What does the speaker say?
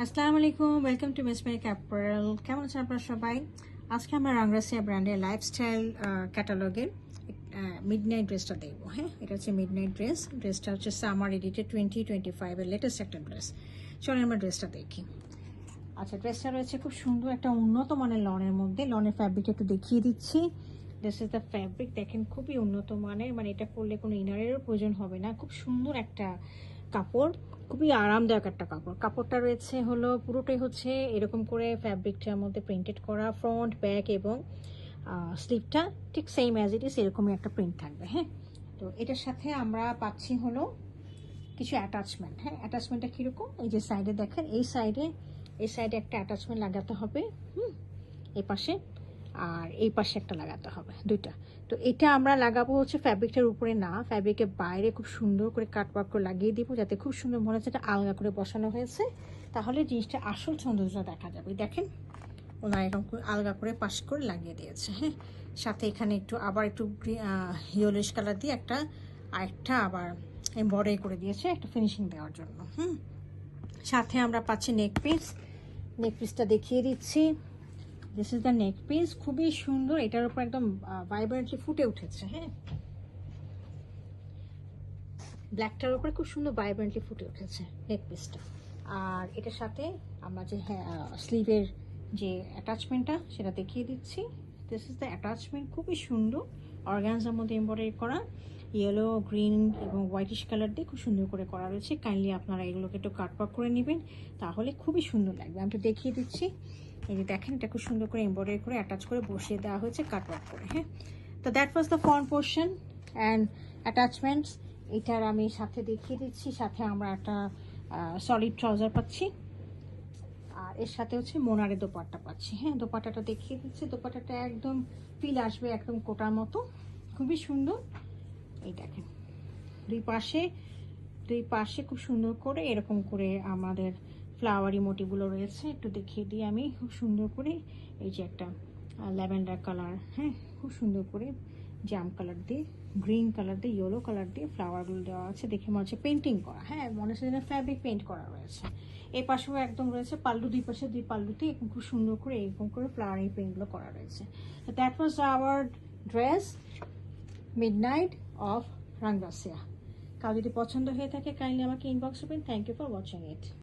আসসালামু আলাইকুম, welcome to miss make apparel. কেমন আছেন আপনারা সবাই? আজকে আমরা রাংরাসিয়া ব্র্যান্ডের লাইফস্টাইল ক্যাটালগের মিডনাইট ড্রেসটা দেখবো। হ্যাঁ, এটা হচ্ছে মিডনাইট ড্রেসটা হচ্ছে সামার এডিটেড 2025-এর লেটেস্ট একটা ড্রেস। চলেন আমরা ড্রেসটা দেখি। আচ্ছা, ড্রেসটা রয়েছে খুব সুন্দর একটা উন্নত মানের লনের মধ্যে। লনের ফ্যাব্রিকটা একটু দেখিয়ে দিচ্ছি। দিস ইজ দ্য ফ্যাব্রিক, দেখেন খুবই উন্নত মানের, মানে এটা পরলে কোনো ইনারেরও প্রয়োজন হবে না। খুব সুন্দর একটা কাপড়, খুবই আরামদায়ক একটা কাপড়টা রয়েছে হলো পুরোটাই হচ্ছে এরকম করে ফ্যাব্রিকটার মধ্যে প্রিন্টেড করা। ফ্রন্ট, ব্যাক এবং স্লিভটা ঠিক সেম অ্যাজ ইট ইজ এরকমই একটা প্রিন্ট থাকবে। হ্যাঁ, তো এটার সাথে আমরা পাচ্ছি হলো কিছু অ্যাটাচমেন্ট। হ্যাঁ, অ্যাটাচমেন্টটা কীরকম, এই যে সাইডে দেখেন, এই সাইডে একটা অ্যাটাচমেন্ট লাগাতে হবে, এই পাশে, আর এই পাশে একটা লাগাতে হবে, দুইটা। তো এটা আমরা লাগাবো হচ্ছে ফ্যাব্রিকটার উপরে না, ফ্যাব্রিকের বাইরে খুব সুন্দর করে কাটওয়ার্ক করে লাগিয়ে দিব, যাতে খুব সুন্দর মনে হচ্ছে এটা আলগা করে বসানো হয়েছে। তাহলে জিনিসটা আসল সৌন্দর্য দেখা যাবে। দেখেন ওনারা এরকম করে আলগা করে পাশ করে লাগিয়ে দিয়েছে। হ্যাঁ, সাথে এখানে আবার একটু ইয়েলোইশ কালার দিয়ে আরেকটা আবার এমব্রয়ডারি করে দিয়েছে একটা ফিনিশিং দেওয়ার জন্য। সাথে আমরা পাচ্ছি নেক পিসটা দেখিয়ে দিচ্ছি। This is the neck piece, খুবই সুন্দর। এটার উপর একদম ভাইব্রেন্টলি ফুটে উঠেছে। হ্যাঁ, ব্ল্যাকটার উপরে খুব সুন্দর ভাইব্রেন্টলি ফুটে উঠেছে নেক পিসটা। আর এটার সাথে আমরা যে স্লিভের যে অ্যাটাচমেন্টটা সেটা দেখিয়ে দিচ্ছি। দিস ইজ দ্য অ্যাটাচমেন্ট, খুবই সুন্দর, অর্গানজার মধ্যে এমব্রয়ডারি করা, ইয়েলো, গ্রিন এবং হোয়াইটিশ কালার দিয়ে খুব সুন্দর করে করা রয়েছে। কাইন্ডলি আপনারা এগুলোকে একটু কাটওয়ার্ক করে নেবেন, তাহলে খুবই সুন্দর লাগবে। আমি তো দেখিয়ে দিচ্ছি। এই যে দেখেন, এটা খুব সুন্দর করে এমব্রয়ডারি করে অ্যাটাচ করে বসিয়ে দেওয়া হয়েছে কাটওয়ার্ক করে। হ্যাঁ, তো that was the front portion and অ্যাটাচমেন্টস। এটার আমি সাথে দেখিয়ে দিচ্ছি। সাথে আমরা একটা সলিড ট্রাউজার পাচ্ছি, আর এর সাথে হচ্ছে মোনারে দোপাট্টা পাচ্ছি। হ্যাঁ, দোপাট্টাটা দেখিয়ে দিচ্ছি। দোপাট্টাটা একদম ফিল আসবে একদম কোটার মতো, খুবই সুন্দর। এই দেখেন, দুই পাশে খুব সুন্দর করে এরকম করে আমাদের ফ্লাওয়ারি মোটিভগুলো রয়েছে। একটু দেখিয়ে দিই আমি খুব সুন্দর করে। এই যে একটা ল্যাভেন্ডার কালার, হ্যাঁ, খুব সুন্দর করে জাম কালার দিয়ে, গ্রিন কালার দিয়ে, ইয়েলো কালার দিয়ে ফ্লাওয়ারগুলো দেওয়া আছে। দেখে মনে হচ্ছে পেন্টিং করা। হ্যাঁ, মনে হচ্ছে যেন ফ্যাব্রিক পেন্ট করা রয়েছে। এই পাশেও একদম রয়েছে পাল্লু, দুই পাশে দুই পাল্লুতে খুব সুন্দর করে এরকম করে ফ্লাওয়ারিং পেন্টগুলো করা রয়েছে। তো that was our dress midnight of Rangrasiya. কাউ যদি পছন্দ হয়ে থাকে কাইন্ডলি আমাকে ইনবক্স করবেন। Thank you for watching it.